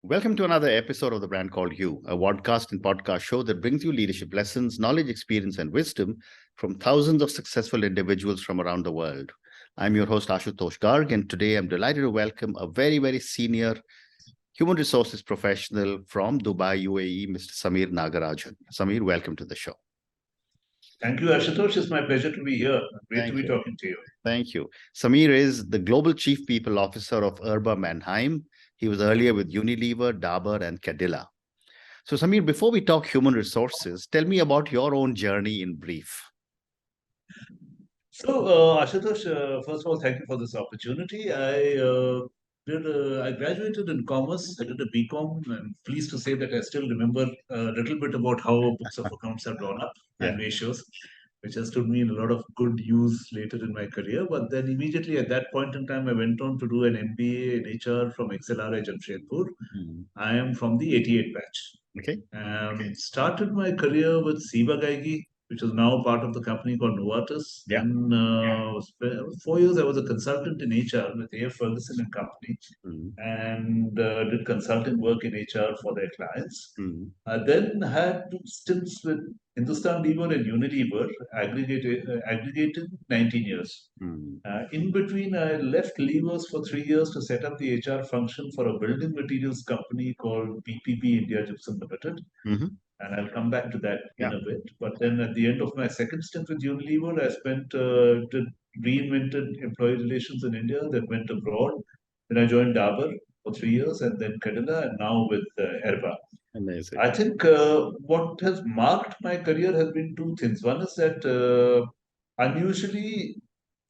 Welcome to another episode of The Brand Called You, a podcast and podcast show that brings you leadership lessons, knowledge, experience, and wisdom from thousands of successful individuals from around the world. I'm your host, Ashutosh Garg, and today I'm delighted to welcome a very senior human resources professional from Dubai, UAE, Mr. Sameer Nagarajan. Sameer, welcome to the show. Thank you, Ashutosh. It's my pleasure to be here. Great to be talking to you. Thank you. Sameer is the Global Chief People Officer of Erba, Mannheim. He was earlier with Unilever, Dabur, and Cadilla. So, Sameer, before we talk human resources, tell me about your own journey in brief. So, Ashutosh, first of all, thank you for this opportunity. I graduated in commerce. I did a BCom. I'm pleased to say that I still remember a little bit about how books of accounts have drawn up and ratios, which has stood me in a lot of good use later in my career. But then immediately at that point in time, I went on to do an MBA in HR from XLRI Jamshedpur. I am from the 88 batch. Okay. Started my career with Siba Gaigi, which is now part of the company called Novartis. Then 4 years I was a consultant in HR with A.F. Ferguson and Company, and did consulting work in HR for their clients. I then had two stints with Hindustan Lever and Unilever, aggregated 19 years. In between, I left Levers for 3 years to set up the HR function for a building materials company called BPB India Gypsum Limited. And I'll come back to that in a bit. But then at the end of my second stint with Unilever, I did reinvented employee relations in India, then went abroad. Then I joined Dabur for 3 years, and then Cadilla, and now with Erba. Amazing. I think what has marked my career has been two things. One is that unusually,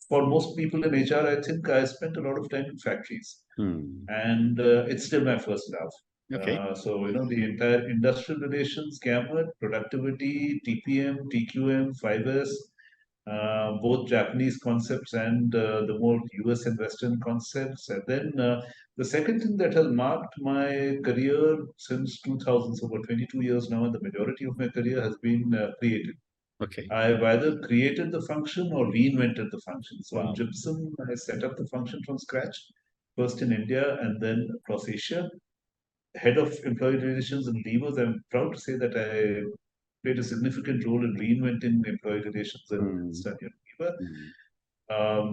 for most people in HR, I think I spent a lot of time in factories. And it's still my first love. So, the entire industrial relations gamut, productivity, TPM, TQM, 5S, both Japanese concepts and the more US and Western concepts. And then the second thing that has marked my career since 2000, so about 22 years now, and the majority of my career has been creative. I've either created the function or reinvented the function. So in Gypsum, I set up the function from scratch, first in India and then across Asia. Head of employee relations and levers, I'm proud to say that I played a significant role in reinventing employee relations in Unilever.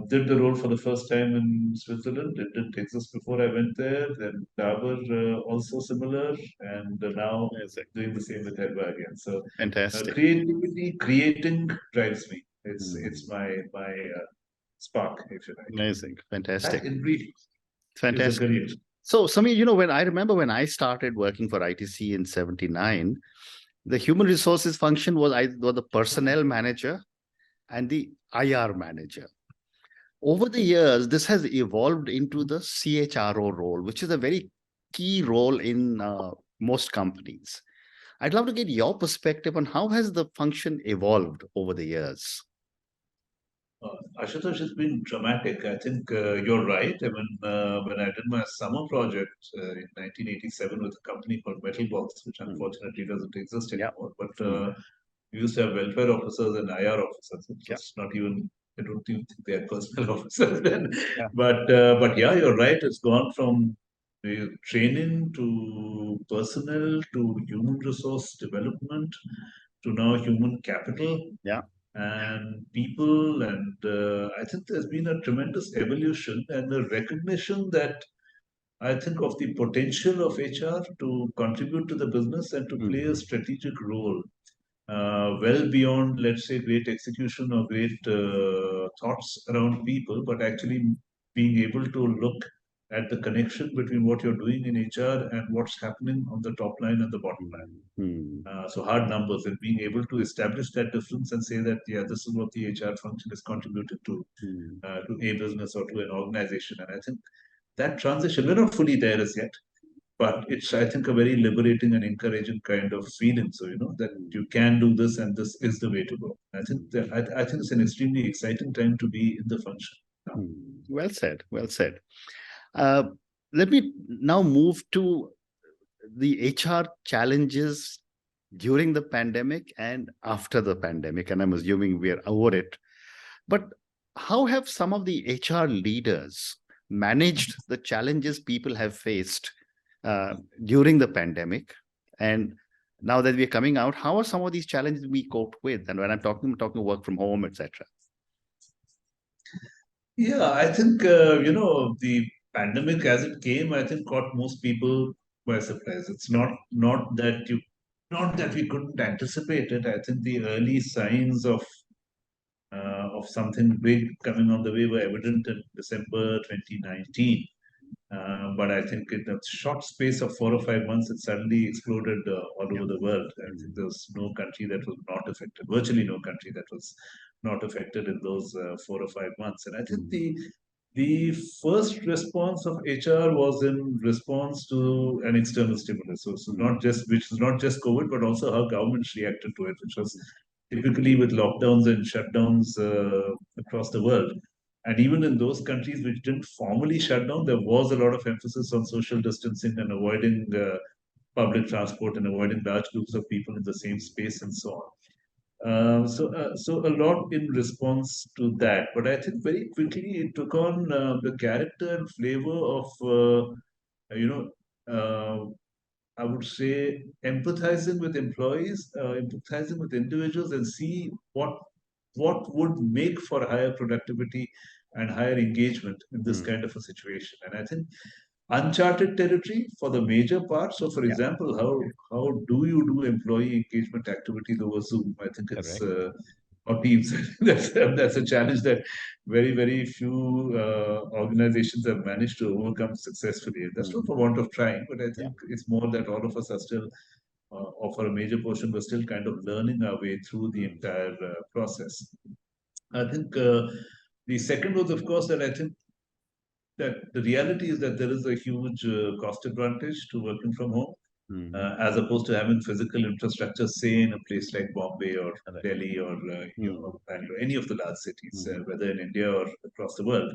Did the role for the first time in Switzerland. It didn't exist before I went there. Then Dabur, also similar, and now doing the same with Erba again. So fantastic. Creativity, creating drives me. It's my spark, if you like. Amazing, fantastic. That in brief, fantastic. So, Sameer, when I remember when I started working for ITC in '79, the human resources function was the personnel manager and the IR manager. Over the years, this has evolved into the CHRO role, which is a very key role in most companies. I'd love to get your perspective on how has the function evolved over the years. Ashutosh, has been dramatic. I think you're right. I mean, when I did my summer project in 1987 with a company called Metalbox, which unfortunately doesn't exist anymore, but we used to have welfare officers and IR officers. It's not even, I don't even think they had personal officers then. But yeah, you're right. It's gone from training to personnel to human resource development to now human capital. And people, and I think there's been a tremendous evolution and a recognition that I think of the potential of HR to contribute to the business and to play a strategic role, well beyond, let's say, great execution or great thoughts around people, but actually being able to look at the connection between what you're doing in HR and what's happening on the top line and the bottom line. So hard numbers and being able to establish that difference and say that, yeah, this is what the HR function has contributed to a business or to an organization. And I think that transition, we're not fully there as yet, but it's, I think, a very liberating and encouraging kind of feeling. So, that you can do this and this is the way to go. I think it's an extremely exciting time to be in the function now. Well said. Well said. Let me now move to the HR challenges during the pandemic and after the pandemic, and I'm assuming we are over it. But how have some of the HR leaders managed the challenges people have faced during the pandemic, and now that we're coming out, how are some of these challenges we cope with? And when I'm talking work from home, etc. Yeah, I think, the pandemic as it came, I think caught most people by surprise. It's not that we couldn't anticipate it. I think the early signs of something big coming on the way were evident in December 2019. But I think in a short space of 4 or 5 months, it suddenly exploded all over the world. I think there was no country that was not affected, virtually no country that was not affected in those 4 or 5 months. And I think the first response of HR was in response to an external stimulus. So which is not just COVID, but also how governments reacted to it, which was typically with lockdowns and shutdowns across the world. And even in those countries which didn't formally shut down, there was a lot of emphasis on social distancing and avoiding public transport and avoiding large groups of people in the same space and so on. So a lot in response to that, but I think very quickly it took on the character and flavor of you know I would say empathizing with employees, empathizing with individuals, and see what would make for higher productivity and higher engagement in this kind of a situation. And I think uncharted territory for the major part. So, for example, how do you do employee engagement activities over Zoom? I think it's or Teams. That's a challenge that very few organizations have managed to overcome successfully. That's not for want of trying, but I think it's more that all of us are still, or for a major portion, we're still kind of learning our way through the entire process. I think the second was, of course, that I think that the reality is that there is a huge cost advantage to working from home, as opposed to having physical infrastructure, say in a place like Bombay or Delhi or Bangalore, any of the large cities, whether in India or across the world.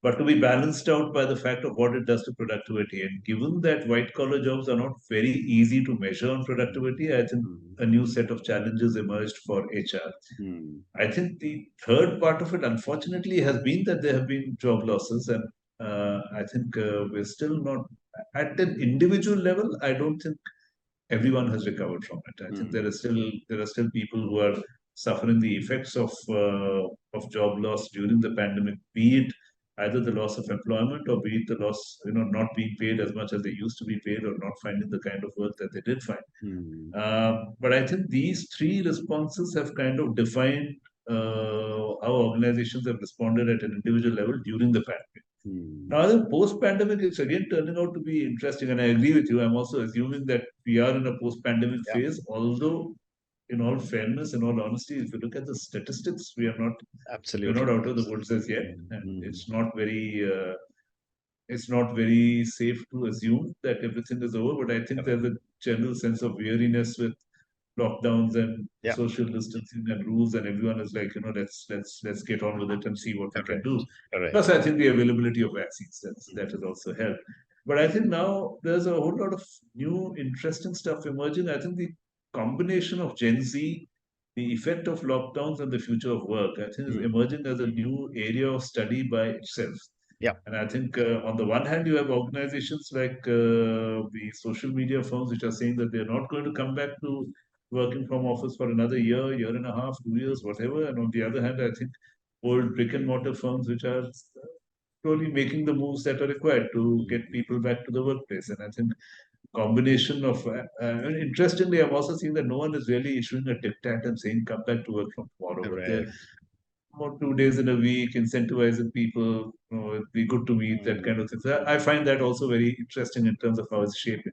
But to be balanced out by the fact of what it does to productivity. And given that white collar jobs are not very easy to measure on productivity, I think a new set of challenges emerged for HR. I think the third part of it, unfortunately, has been that there have been job losses. And I think we're still not at an individual level. I don't think everyone has recovered from it. I think there are still people who are suffering the effects of job loss during the pandemic, be it either the loss of employment or be it the loss, not being paid as much as they used to be paid or not finding the kind of work that they did find. But I think these three responses have kind of defined how organizations have responded at an individual level during the pandemic. Now, I think post-pandemic, it's again turning out to be interesting, and I agree with you. I'm also assuming that we are in a post-pandemic phase, although in all fairness, in all honesty, if you look at the statistics, we are not out of the woods as yet, and it's not very safe to assume that everything is over. But I think there's a general sense of weariness with lockdowns and social distancing and rules, and everyone is like, let's get on with it and see what we can do. Plus, I think the availability of vaccines that has also helped. But I think now there's a whole lot of new interesting stuff emerging. I think the combination of Gen Z, the effect of lockdowns, and the future of work, I think is emerging as a new area of study by itself. And I think on the one hand, you have organizations like the social media firms which are saying that they're not going to come back to working from office for another year and a half, 2 years, whatever. And on the other hand, I think old brick and mortar firms which are slowly making the moves that are required to get people back to the workplace. And I think combination of, interestingly, I've also seen that no one is really issuing a diktat and saying come back to work from tomorrow. But they're about 2 days in a week, incentivizing people, it'd be good to meet, that kind of thing. So I find that also very interesting in terms of how it's shaping.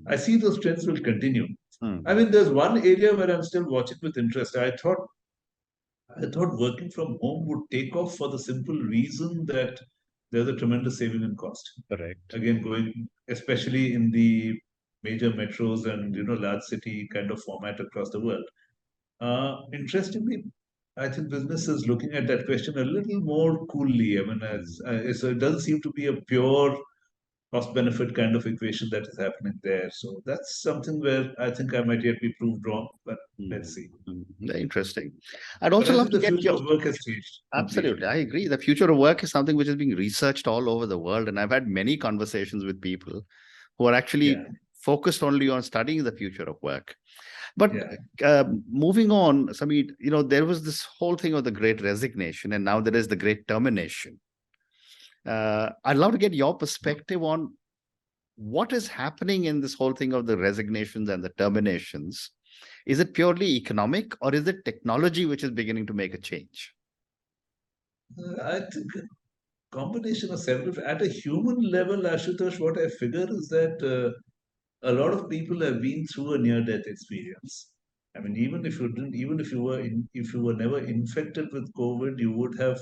I see those trends will continue. I mean, there's one area where I'm still watching with interest. I thought working from home would take off for the simple reason that there's a tremendous saving in cost. Again, going especially in the major metros and large city kind of format across the world. Interestingly, I think business is looking at that question a little more coolly. I mean, so it doesn't seem to be a pure cost-benefit kind of equation that is happening there. So that's something where I think I might yet be proved wrong, but let's see. Very interesting. I'd also love to get the future of work has changed. Absolutely, I agree. The future of work is something which is being researched all over the world, and I've had many conversations with people who are actually focused only on studying the future of work. But moving on, Sameer, there was this whole thing of the Great Resignation, and now there is the Great Termination. I'd love to get your perspective on what is happening in this whole thing of the resignations and the terminations. Is it purely economic, or is it technology which is beginning to make a change? I think a combination of several. At a human level, Ashutosh, what I figure is that a lot of people have been through a near-death experience. I mean, even if you were never infected with COVID, you would have,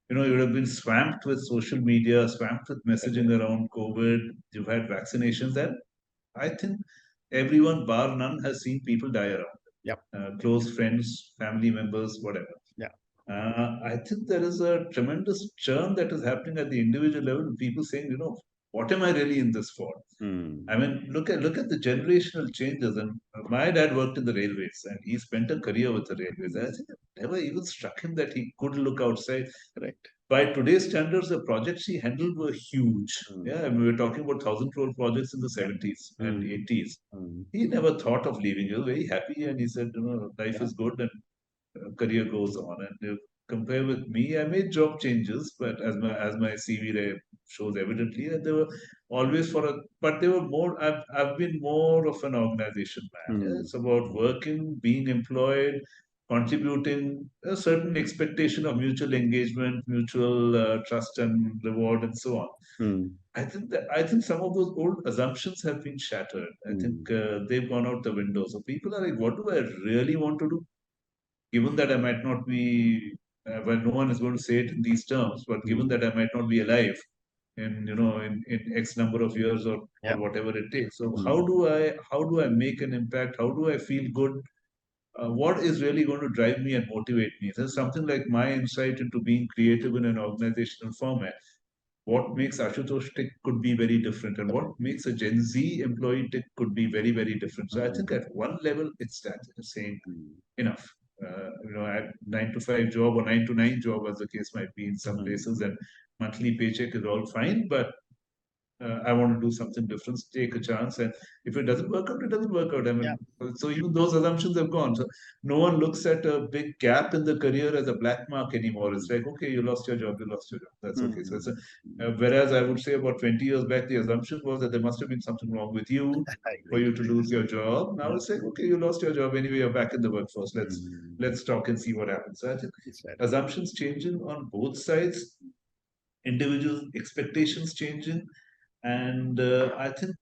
you would have been swamped with social media, swamped with messaging around COVID. You've had vaccinations, and I think everyone, bar none, has seen people die around. Yep. Close friends, family members, whatever. Yeah. I think there is a tremendous churn that is happening at the individual level. People saying, what am I really in this for? I mean, look at the generational changes. And my dad worked in the railways, and he spent a career with the railways. And I think it never even struck him that he could look outside. Correct. By today's standards, the projects he handled were huge. Yeah, I mean, we were talking about 1,000 crore projects in the 70s and 80s. He never thought of leaving. He was very happy, and he said, life is good, and career goes on. And if compare with me, I made job changes, but as my CV shows evidently, that they were always but they were more. I've been more of an organization man. Yeah? It's about working, being employed, contributing, a certain expectation of mutual engagement, mutual trust and reward, and so on. I think some of those old assumptions have been shattered. I think they've gone out the window. So people are like, what do I really want to do? Given that I might not be, well, no one is going to say it in these terms, but given that I might not be alive in X number of years or whatever it takes. So how do I make an impact? How do I feel good? What is really going to drive me and motivate me? There's something like my insight into being creative in an organizational format. What makes Ashutosh tick could be very different, and what makes a Gen Z employee tick could be very, very different. So I think at one level, it's that saying enough. A 9 to 5 job or 9 to 9 job, as the case might be in some places, and monthly paycheck is all fine, but I want to do something different, take a chance. And if it doesn't work out, it doesn't work out. I mean, so even those assumptions have gone. So no one looks at a big gap in the career as a black mark anymore. It's like, okay, you lost your job, That's okay. So it's whereas I would say about 20 years back, the assumption was that there must have been something wrong with you for you to lose your job. Now it's like, okay, you lost your job anyway, you're back in the workforce. Let's talk and see what happens. So I think assumptions changing on both sides, individual expectations changing. And I think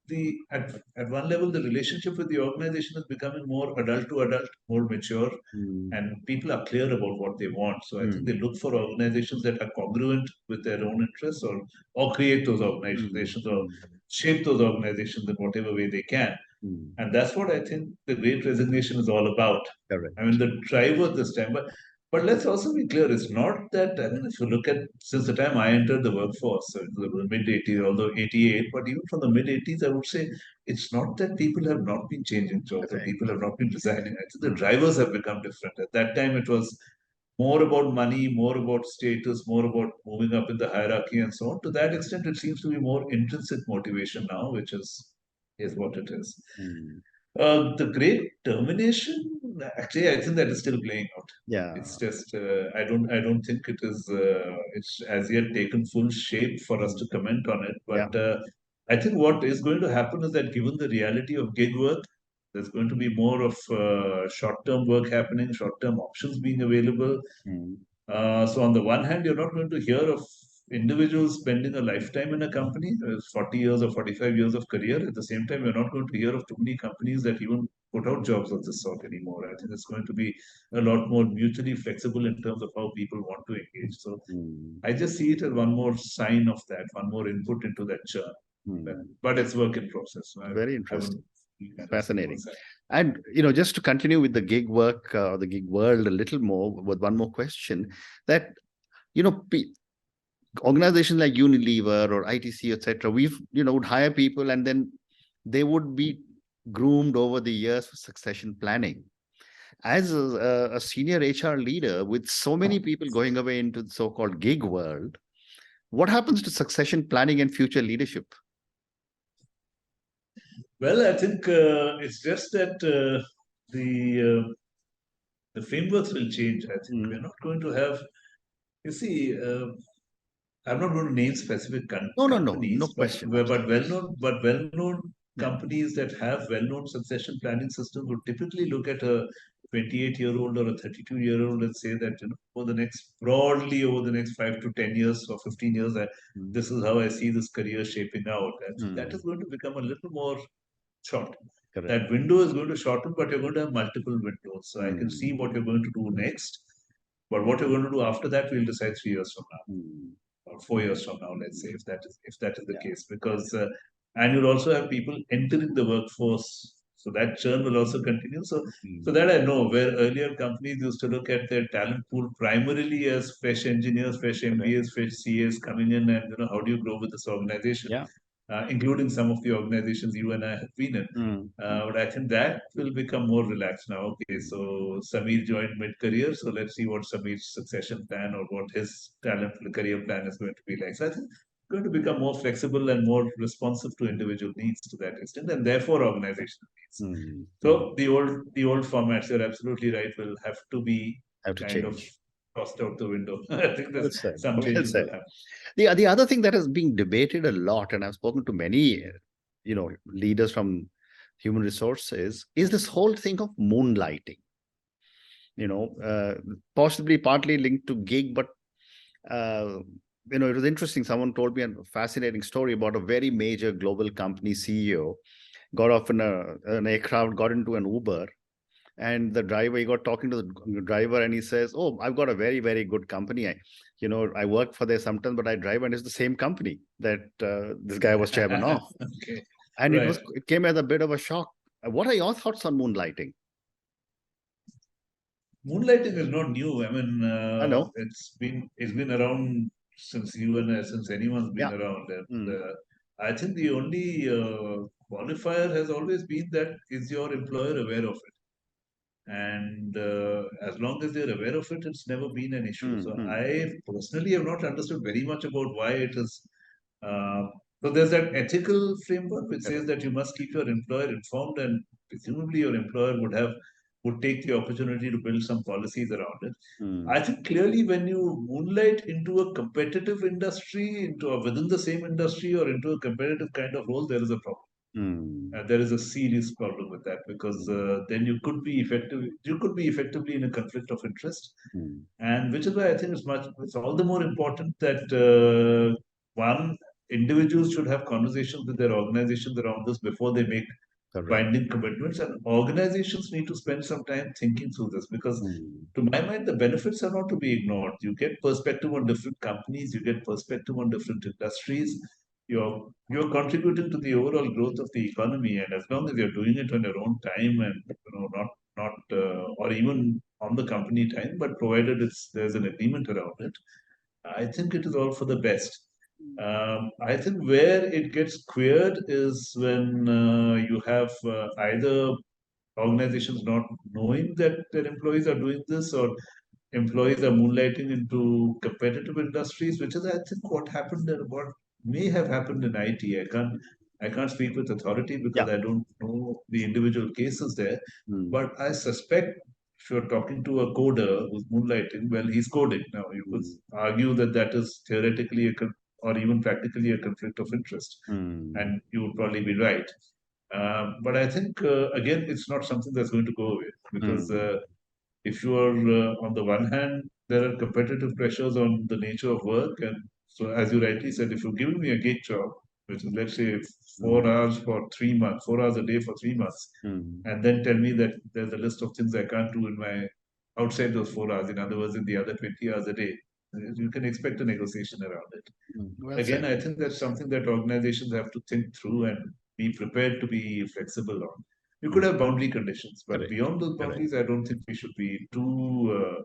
at one level, the relationship with the organization is becoming more adult to adult, more mature, and people are clear about what they want. So I think they look for organizations that are congruent with their own interests, or create those organizations, or shape those organizations in whatever way they can. And that's what I think the Great Resignation is all about. Correct. I mean, the driver this time, but let's also be clear, it's not that, I mean, if you look at since the time I entered the workforce, so the mid 80s, although 88, but even from the mid 80s, I would say it's not that people have not been changing jobs or people have not been resigning. I think the drivers have become different. At that time, it was more about money, more about status, more about moving up in the hierarchy and so on. To that extent, it seems to be more intrinsic motivation now, which is what it is. The Great Termination, actually, I think that is still playing out. Yeah, it's just I don't think it is. It's as yet taken full shape for us to comment on it. But I think what is going to happen is that, given the reality of gig work, there's going to be more of short-term work happening, short-term options being available. So on the one hand, you're not going to hear of individuals spending a lifetime in a company, 40 years or 45 years of career. At the same time, you're not going to hear of too many companies that even put out jobs of this sort anymore. I think it's going to be a lot more mutually flexible in terms of how people want to engage. So I just see it as one more sign of that, one more input into that churn. But it's work in process. Very interesting. Fascinating. And, just to continue with the gig work, the gig world a little more with one more question, that, organizations like Unilever or ITC, etc., would hire people, and then they would be groomed over the years for succession planning. As a senior HR leader with so many people going away into the so-called gig world, what happens to succession planning and future leadership? Well, I think it's just that the frameworks will change. I think we're not going to have. You see, I'm not going to name specific No companies, question. but well-known companies that have well-known succession planning systems would typically look at a 28-year-old or a 32-year-old and say that, broadly over the next 5 to 10 years or 15 years, this is how I see this career shaping out. And that is going to become a little more short. Correct. That window is going to shorten, but you're going to have multiple windows. So I can see what you're going to do next, but what you're going to do after that, we'll decide 3 years from now. Or 4 years from now, let's say, if that is the case, because and you'll also have people entering the workforce, so that churn will also continue. So that I know, where earlier companies used to look at their talent pool primarily as fresh engineers, fresh MBAs, fresh CAs coming in, and how do you grow with this organization? Including some of the organizations you and I have been in. But I think that will become more relaxed now. Okay, so Sameer joined mid-career, so let's see what Sameer's succession plan or what his talent career plan is going to be like. So I think it's going to become more flexible and more responsive to individual needs to that extent, and therefore organizational needs. So the old formats, you're absolutely right, will have to be kind of tossed out the window. I think there's some changes will happen. The other thing that is being debated a lot, and I've spoken to many, leaders from human resources, is this whole thing of moonlighting. Possibly partly linked to gig, but it was interesting. Someone told me a fascinating story about a very major global company CEO got off in an aircraft, got into an Uber. And the driver, he got talking to the driver and he says, "Oh, I've got a very, very good company. I work for there sometimes, but I drive, and it's the same company that this guy was chairman of." Okay. And it came as a bit of a shock. What are your thoughts on moonlighting? Moonlighting is not new. I mean, I know it's been around since anyone's been around. And I think the only qualifier has always been that, is your employer aware of it? And as long as they're aware of it, it's never been an issue. So I personally have not understood very much about why it is. So there's that ethical framework which says that you must keep your employer informed, and presumably your employer would take the opportunity to build some policies around it. I think clearly when you moonlight into a competitive industry, within the same industry, or into a competitive kind of role, there is a problem. There is a serious problem with that, because then you could be effectively in a conflict of interest, and which is why I think it's all the more important that one, individuals should have conversations with their organizations around this before they make binding commitments, and organizations need to spend some time thinking through this, because to my mind, the benefits are not to be ignored. You get perspective on different companies, you get perspective on different industries. You're contributing to the overall growth of the economy, and as long as you're doing it on your own time, and not or even on the company time, but provided there's an agreement around it, I think it is all for the best. I think where it gets queered is when you have either organizations not knowing that their employees are doing this, or employees are moonlighting into competitive industries, which is, I think, what happened and what may have happened in IT. I can't speak with authority because I don't know the individual cases there. But I suspect, if you're talking to a coder who's moonlighting, well, he's coding. Now, you could argue that is theoretically or even practically a conflict of interest. And you would probably be right. But I think, again, it's not something that's going to go away, because if you are, on the one hand, there are competitive pressures on the nature of work. And so, as you rightly said, if you're giving me a gig job, which is, let's say, 4 hours for 3 months, 4 hours a day for 3 months, and then tell me that there's a list of things I can't do outside those 4 hours, in other words, in the other 20 hours a day, you can expect a negotiation around it. Again, I think that's something that organizations have to think through and be prepared to be flexible on. You could have boundary conditions, but beyond those boundaries, I don't think we should be too,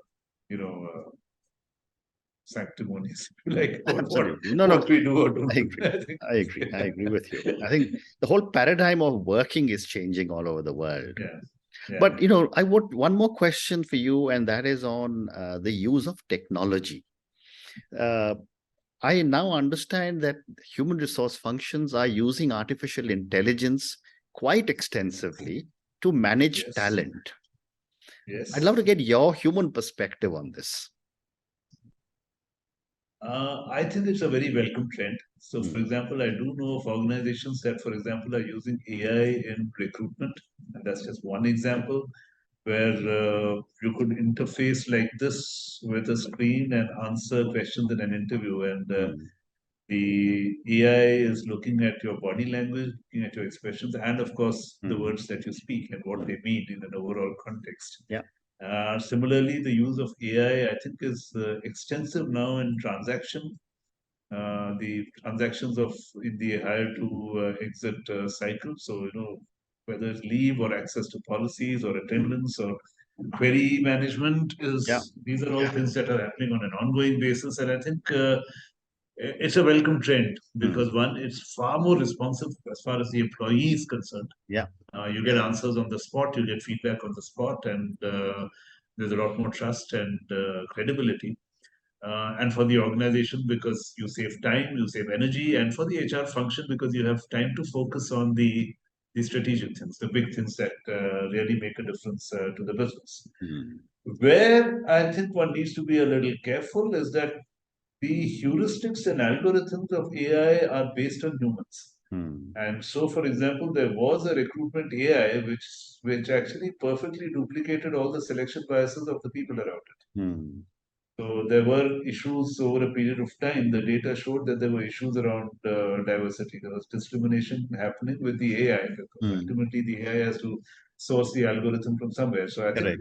sanctimonious, like what we do or don't do. I agree with you. I think the whole paradigm of working is changing all over the world. But, I want one more question for you, and that is on the use of technology. I now understand that human resource functions are using artificial intelligence quite extensively to manage talent. Yes. I'd love to get your human perspective on this. I think it's a very welcome trend. So, for example, I do know of organizations that, for example, are using AI in recruitment. And that's just one example where you could interface like this with a screen and answer questions in an interview. And the AI is looking at your body language, looking at your expressions, and of course, the words that you speak and what they mean in an overall context. Yeah. Similarly, the use of AI, I think, is extensive now in transaction. The transactions of in the hire to exit cycle. So, whether it's leave or access to policies or attendance or query management these are all things that are happening on an ongoing basis. And I think it's a welcome trend because one, it's far more responsive as far as the employee is concerned. Yeah. You get answers on the spot, you get feedback on the spot, and there's a lot more trust and credibility. And for the organization, because you save time, you save energy, and for the HR function, because you have time to focus on the strategic things, the big things that really make a difference to the business. Where I think one needs to be a little careful is that the heuristics and algorithms of AI are based on humans. And so, for example, there was a recruitment AI which actually perfectly duplicated all the selection biases of the people around it. So there were issues over a period of time. The data showed that there were issues around diversity. There was discrimination happening with the AI because ultimately the AI has to source the algorithm from somewhere. So I think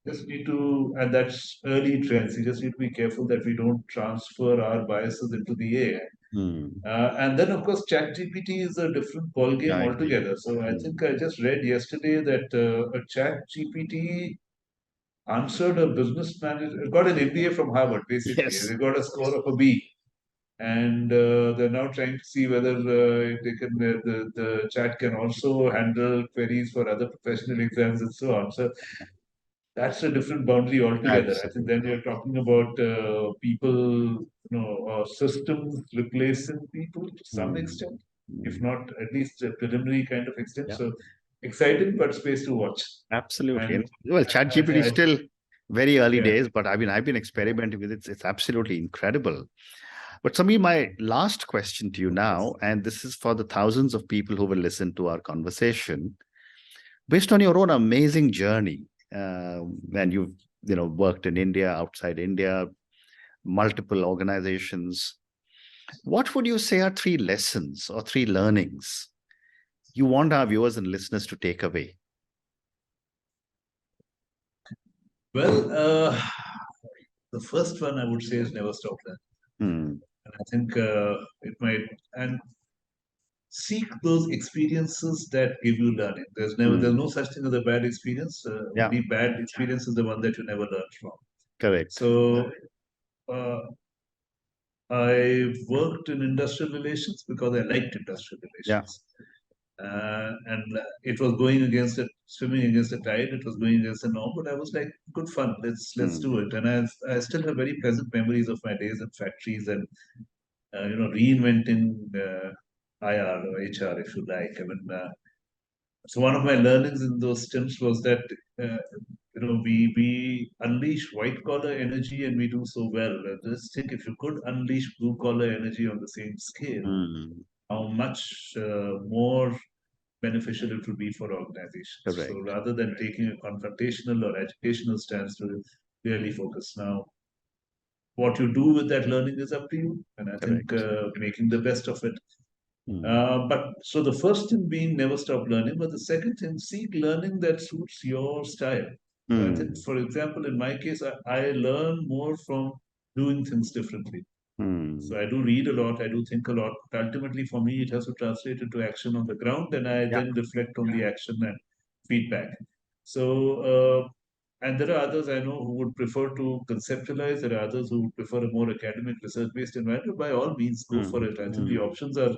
just need to, and that's early trends. You just need to be careful that we don't transfer our biases into the AI. And then, of course, ChatGPT is a different ballgame altogether. So I think I just read yesterday that a ChatGPT answered a business manager, got an MBA from Harvard, basically. Yes. They got a score of a B. And they're now trying to see whether they can the chat can also handle queries for other professional exams and so on. So that's a different boundary altogether. Absolutely. I think then you're talking about people, systems replacing people to some extent, if not at least a preliminary kind of extent. So exciting, but space to watch. Absolutely. Well, ChatGPT is still very early days, but I've been experimenting with it. It's absolutely incredible. But Sameer, my last question to you now, and this is for the thousands of people who will listen to our conversation, based on your own amazing journey, and you've worked in India, outside India, multiple organizations, what would you say are 3 lessons or 3 learnings you want our viewers and listeners to take away? Well, the first one I would say is never stop learning. And I think it might, and seek those experiences that give you learning. There's no such thing as a bad experience. Only bad experience is the one that you never learn from. Correct. So I worked in industrial relations because I liked industrial relations. And it was going against it, swimming against the tide. It was going against the norm, but I was like, good fun. Let's do it. And I still have very pleasant memories of my days in factories and reinventing IR or HR, if you like. I mean, so one of my learnings in those stints was that we unleash white collar energy and we do so well. Just think if you could unleash blue collar energy on the same scale, how much more beneficial it would be for organizations. Correct. So rather than taking a confrontational or educational stance to really focus now, what you do with that learning is up to you. And I think making the best of it. But so the first thing being never stop learning, but the second thing, seek learning that suits your style. So I think, for example, in my case, I learn more from doing things differently. So I do read a lot, I do think a lot. But ultimately, for me, it has to translate into action on the ground, and I then reflect on the action and feedback. So, and there are others I know who would prefer to conceptualize. There are others who would prefer a more academic, research-based environment. By all means, go for it. I think the options are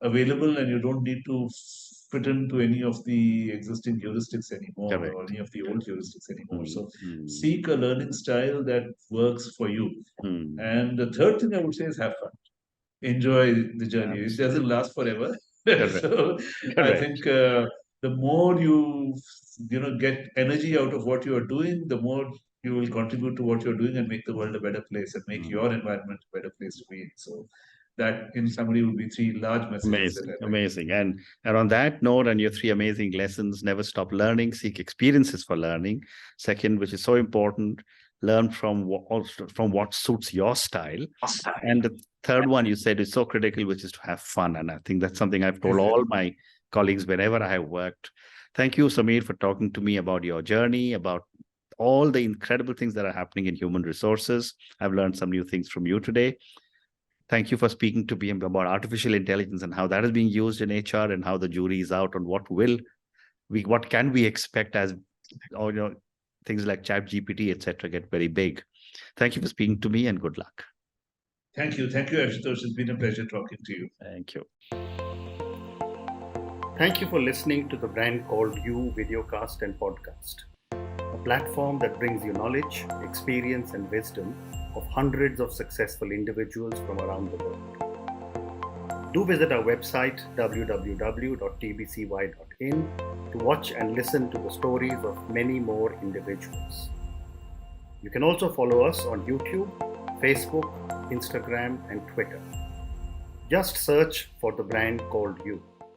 available, and you don't need to fit into any of the existing heuristics anymore or any of the old heuristics anymore. So seek a learning style that works for you. And the third thing I would say is have fun. Enjoy the journey. It doesn't last forever. So I think the more you get energy out of what you are doing, the more you will contribute to what you're doing and make the world a better place and make your environment a better place to be in. So that in summary would be three large messages that Amazing, I like. amazing. And on that note, and your three amazing lessons: never stop learning, seek experiences for learning. Second, which is so important, learn from what suits your style. And the third one you said is so critical, which is to have fun. And I think that's something I've told all my colleagues wherever I have worked. Thank you, Sameer, for talking to me about your journey, about all the incredible things that are happening in human resources. I've learned some new things from you today. Thank you for speaking to me about artificial intelligence and how that is being used in HR, and how the jury is out on what can we expect as things like ChatGPT, etc., get very big. Thank you for speaking to me, and good luck. Thank you, Ashutosh. It's been a pleasure talking to you. Thank you. Thank you for listening to the Brand Called You videocast and podcast, a platform that brings you knowledge, experience, and wisdom of hundreds of successful individuals from around the world. Do visit our website www.tbcy.in to watch and listen to the stories of many more individuals. You can also follow us on YouTube, Facebook, Instagram, and Twitter. Just search for the Brand Called You.